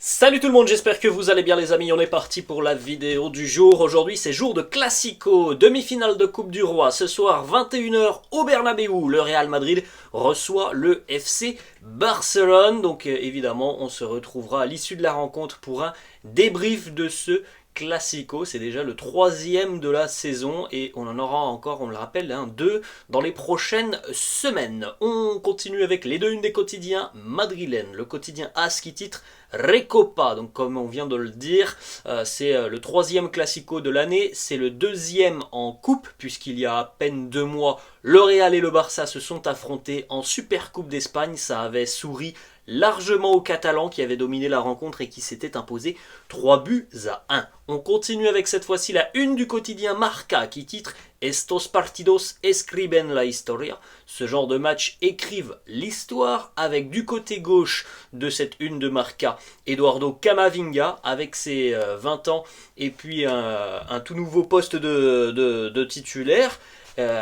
Salut tout le monde, j'espère que vous allez bien les amis, on est parti pour la vidéo du jour. Aujourd'hui c'est jour de Classico, demi-finale de Coupe du Roi. Ce soir 21h au Bernabéu, le Real Madrid reçoit le FC Barcelone. Donc évidemment on se retrouvera à l'issue de la rencontre pour un débrief de ce Classico. C'est déjà le troisième de la saison et on en aura encore, on le rappelle, deux dans les prochaines semaines. On continue avec les deux unes des quotidiens madrilènes. Le quotidien AS qui titre Recopa, donc comme on vient de le dire, c'est le troisième Classico de l'année, c'est le deuxième en coupe, puisqu'il y a à peine 2 mois, le Real et le Barça se sont affrontés en Super Coupe d'Espagne. Ça avait souri largement aux Catalans qui avaient dominé la rencontre et qui s'étaient imposés 3-1. On continue avec cette fois-ci la une du quotidien Marca qui titre Estos partidos escriben la historia. Ce genre de match écrivent l'histoire, avec du côté gauche de cette une de Marca Eduardo Camavinga avec ses 20 ans et puis un tout nouveau poste de titulaire.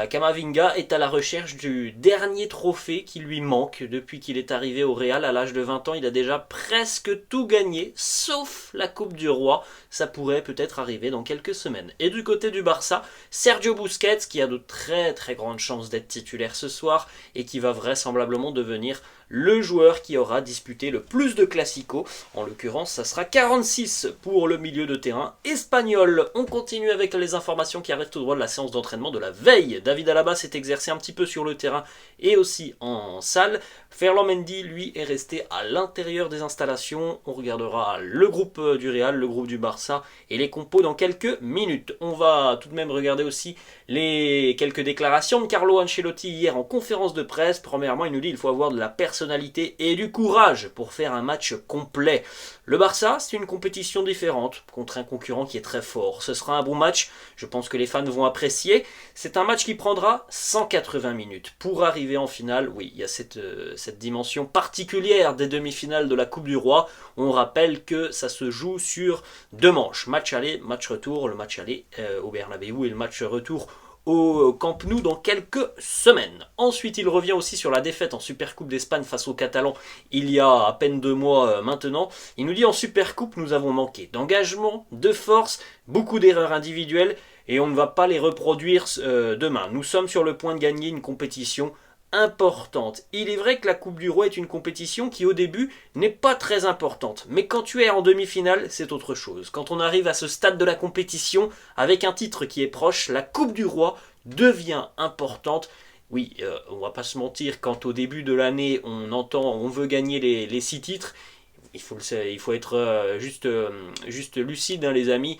Camavinga est à la recherche du dernier trophée qui lui manque depuis qu'il est arrivé au Real à l'âge de 20 ans. Il a déjà presque tout gagné, sauf la Coupe du Roi. Ça pourrait peut-être arriver dans quelques semaines. Et du côté du Barça, Sergio Busquets, qui a de très très grandes chances d'être titulaire ce soir et qui va vraisemblablement devenir le joueur qui aura disputé le plus de Classico. En l'occurrence, ça sera 46 pour le milieu de terrain espagnol. On continue avec les informations qui arrivent tout droit de la séance d'entraînement de la veille. David Alaba s'est exercé un petit peu sur le terrain et aussi en salle. Ferland Mendy, lui, est resté à l'intérieur des installations. On regardera le groupe du Real, le groupe du Barça et les compos dans quelques minutes. On va tout de même regarder aussi les quelques déclarations de Carlo Ancelotti hier en conférence de presse. Premièrement, il nous dit qu'il faut avoir de la personnalité et du courage pour faire un match complet. Le Barça, c'est une compétition différente contre un concurrent qui est très fort. Ce sera un bon match, je pense que les fans vont apprécier. C'est un match qui prendra 180 minutes. Pour arriver en finale, oui, il y a cette dimension particulière des demi-finales de la Coupe du Roi. On rappelle que ça se joue sur 2 manches. Match aller, match retour. Le match aller au Bernabéu et le match retour au Camp Nou dans quelques semaines. Ensuite, il revient aussi sur la défaite en Supercoupe d'Espagne face aux Catalans il y a à peine 2 mois maintenant. Il nous dit en Supercoupe, nous avons manqué d'engagement, de force, beaucoup d'erreurs individuelles et on ne va pas les reproduire demain. Nous sommes sur le point de gagner une compétition importante. Il est vrai que la Coupe du Roi est une compétition qui au début n'est pas très importante, mais quand tu es en demi-finale, c'est autre chose. Quand on arrive à ce stade de la compétition, avec un titre qui est proche, la Coupe du Roi devient importante. Oui, on va pas se mentir, quand au début de l'année on veut gagner les 6 titres, il faut être juste lucide, hein, les amis.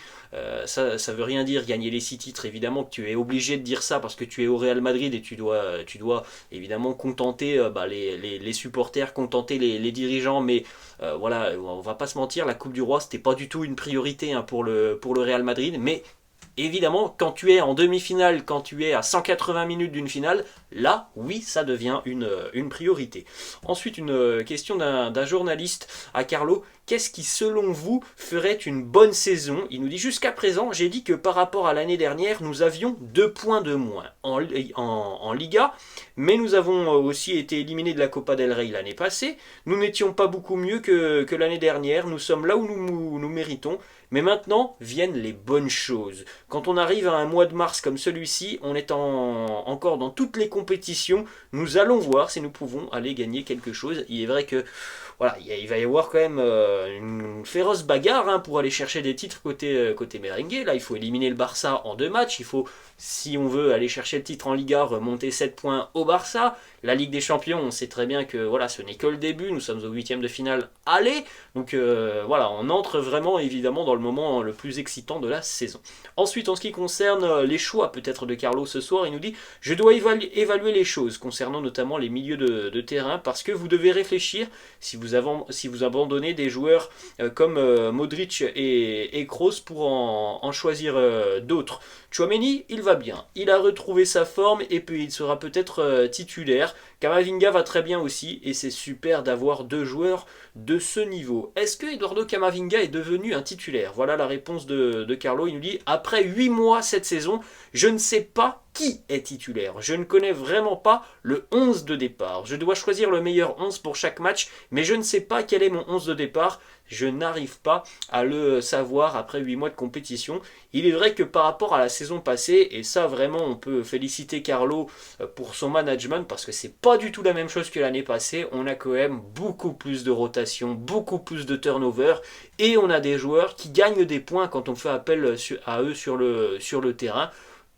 Ça veut rien dire gagner les 6 titres. Évidemment que tu es obligé de dire ça parce que tu es au Real Madrid et tu dois évidemment contenter les supporters, contenter les dirigeants. Mais voilà, on va pas se mentir, la Coupe du Roi c'était pas du tout une priorité, hein, pour le Real Madrid. Mais évidemment, quand tu es en demi-finale, quand tu es à 180 minutes d'une finale, là, oui, ça devient une priorité. Ensuite, une question d'un journaliste à Carlo. Qu'est-ce qui, selon vous, ferait une bonne saison? Il nous dit, jusqu'à présent, j'ai dit que par rapport à l'année dernière, nous avions 2 points de moins en Liga, mais nous avons aussi été éliminés de la Copa del Rey l'année passée. Nous n'étions pas beaucoup mieux que l'année dernière. Nous sommes là où nous méritons. Mais maintenant viennent les bonnes choses. Quand on arrive à un mois de mars comme celui-ci, on est encore dans toutes les compétitions. Nous allons voir si nous pouvons aller gagner quelque chose. Il est vrai que voilà, il va y avoir quand même une féroce bagarre, hein, pour aller chercher des titres côté merengue. Là, il faut éliminer le Barça en 2 matchs. Il faut, si on veut aller chercher le titre en Liga, remonter 7 points au Barça. La Ligue des Champions, on sait très bien que voilà, ce n'est que le début. Nous sommes au 8e de finale. Allez, donc voilà, on entre vraiment évidemment dans le moment le plus excitant de la saison. Ensuite, en ce qui concerne les choix peut-être de Carlo ce soir, il nous dit: je dois évaluer les choses concernant notamment les milieux de terrain parce que vous devez réfléchir si vous abandonnez des joueurs comme Modric et Kroos pour en choisir d'autres. Tchouaméni, il va bien, il a retrouvé sa forme et puis il sera peut-être titulaire. Camavinga va très bien aussi et c'est super d'avoir 2 joueurs de ce niveau. Est-ce que Eduardo Camavinga est devenu un titulaire? Voilà la réponse de Carlo. Il nous dit: après 8 mois cette saison, je ne sais pas qui est titulaire. Je ne connais vraiment pas le 11 de départ. Je dois choisir le meilleur 11 pour chaque match, mais je ne sais pas quel est mon 11 de départ. Je n'arrive pas à le savoir après 8 mois de compétition. Il est vrai que par rapport à la saison passée, et ça vraiment on peut féliciter Carlo pour son management parce que c'est pas du tout la même chose que l'année passée. On a quand même beaucoup plus de rotation, beaucoup plus de turnover et on a des joueurs qui gagnent des points quand on fait appel à eux sur le terrain.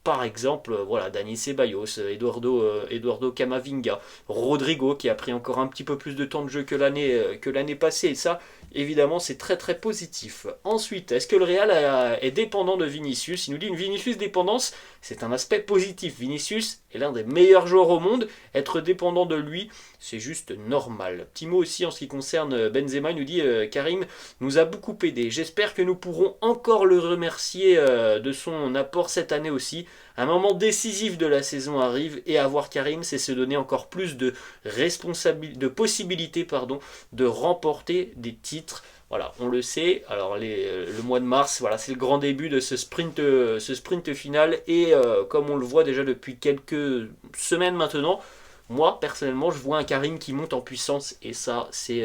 Par exemple, voilà, Dani Ceballos, Eduardo Camavinga, Rodrigo qui a pris encore un petit peu plus de temps de jeu que l'année passée. Et ça, évidemment, c'est très très positif. Ensuite, est-ce que le Real est dépendant de Vinicius? Il nous dit une Vinicius dépendance, c'est un aspect positif. Vinicius est l'un des meilleurs joueurs au monde. Être dépendant de lui, c'est juste normal. Petit mot aussi en ce qui concerne Benzema, il nous dit Karim nous a beaucoup aidé. J'espère que nous pourrons encore le remercier de son apport cette année aussi. Un moment décisif de la saison arrive et avoir Karim, c'est se donner encore plus de possibilités de remporter des titres. Voilà, on le sait. Alors le mois de mars, voilà, c'est le grand début de ce sprint final et comme on le voit déjà depuis quelques semaines maintenant. Moi, personnellement, je vois un Karim qui monte en puissance et ça, c'est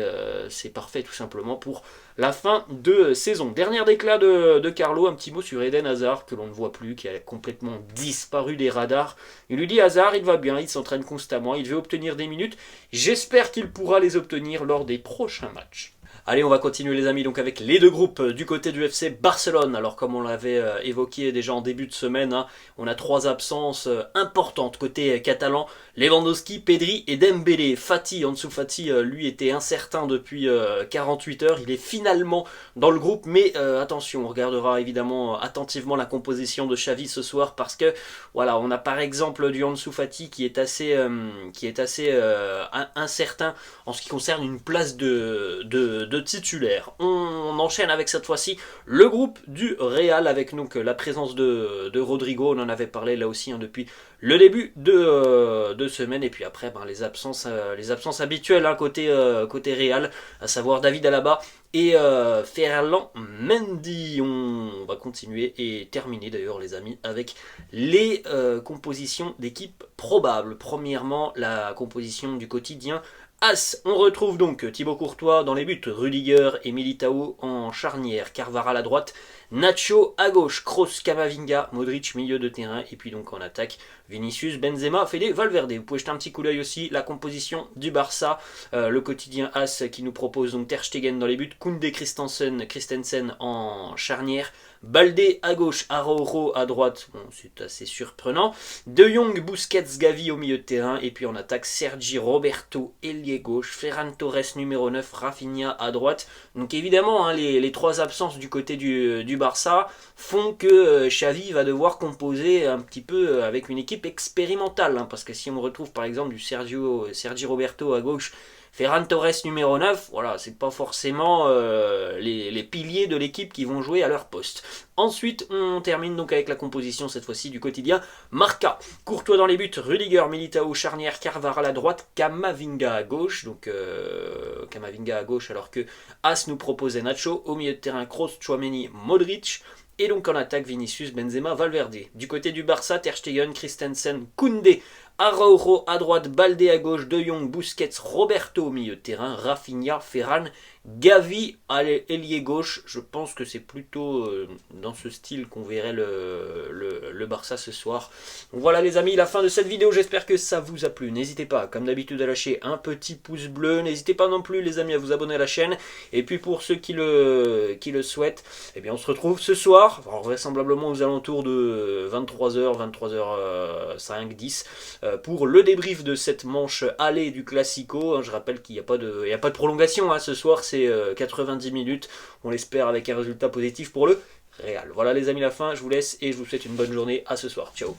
parfait tout simplement pour la fin de saison. Dernier déclat de Carlo, un petit mot sur Eden Hazard que l'on ne voit plus, qui a complètement disparu des radars. Il lui dit Hazard, il va bien, il s'entraîne constamment, il veut obtenir des minutes. J'espère qu'il pourra les obtenir lors des prochains matchs. Allez, on va continuer les amis donc avec les deux groupes du côté du FC Barcelone. Alors comme on l'avait évoqué déjà en début de semaine, hein, on a 3 absences importantes côté catalan. Lewandowski, Pedri et Dembélé. Ansu Fati, lui était incertain depuis 48 heures. Il est finalement dans le groupe, mais attention, on regardera évidemment attentivement la composition de Xavi ce soir parce que voilà, on a par exemple du Ansu Fati qui est assez incertain en ce qui concerne une place de titulaire. On enchaîne avec cette fois-ci le groupe du Real avec donc la présence de Rodrigo, on en avait parlé là aussi hein, depuis le début de semaine et puis après les absences habituelles hein, côté Real, à savoir David Alaba et Ferland Mendy. On va continuer et terminer d'ailleurs les amis avec les compositions d'équipes probables. Premièrement la composition du quotidien As, on retrouve donc Thibaut Courtois dans les buts, Rudiger et Militao en charnière, Carvajal à droite, Nacho à gauche, Kroos, Camavinga, Modric milieu de terrain et puis donc en attaque Vinicius, Benzema, Fede, Valverde. Vous pouvez jeter un petit coup d'œil aussi la composition du Barça, le quotidien As qui nous propose donc Ter Stegen dans les buts, Koundé, Christensen en charnière, Baldé à gauche, Araujo à droite, bon, c'est assez surprenant, De Jong, Busquets, Gavi au milieu de terrain et puis en attaque Sergi Roberto, ailier gauche, Ferran Torres numéro 9, Rafinha à droite. Donc évidemment hein, les 3 absences du côté du Barça font que Xavi va devoir composer un petit peu avec une équipe expérimentale hein, parce que si on retrouve par exemple du Sergi Roberto à gauche, Ferran Torres numéro 9, voilà, c'est pas forcément les piliers de l'équipe qui vont jouer à leur poste. Ensuite, on termine donc avec la composition cette fois-ci du quotidien Marca. Courtois dans les buts, Rudiger, Militao, charnière, Carvajal à droite, Camavinga à gauche. Donc Camavinga à gauche alors que As nous proposait Nacho. Au milieu de terrain, Kroos, Tchouaméni, Modric. Et donc en attaque, Vinicius, Benzema, Valverde. Du côté du Barça, Ter Stegen, Christensen, Koundé, Araujo à droite, Baldé à gauche, De Jong, Busquets, Roberto au milieu de terrain, Rafinha, Ferran, Gavi à l'ailier gauche. Je pense que c'est plutôt dans ce style qu'on verrait le Barça ce soir. Donc voilà les amis, la fin de cette vidéo, j'espère que ça vous a plu. N'hésitez pas, comme d'habitude, à lâcher un petit pouce bleu. N'hésitez pas non plus les amis à vous abonner à la chaîne. Et puis pour ceux qui le souhaitent, eh bien on se retrouve ce soir, vraisemblablement aux alentours de 23h, 23h05, 10, pour le débrief de cette manche aller du Classico. Je rappelle qu'il n'y a pas de prolongation hein, ce soir, c'est 90 minutes, on l'espère avec un résultat positif pour le Real. Voilà les amis, la fin, je vous laisse et je vous souhaite une bonne journée, à ce soir, ciao.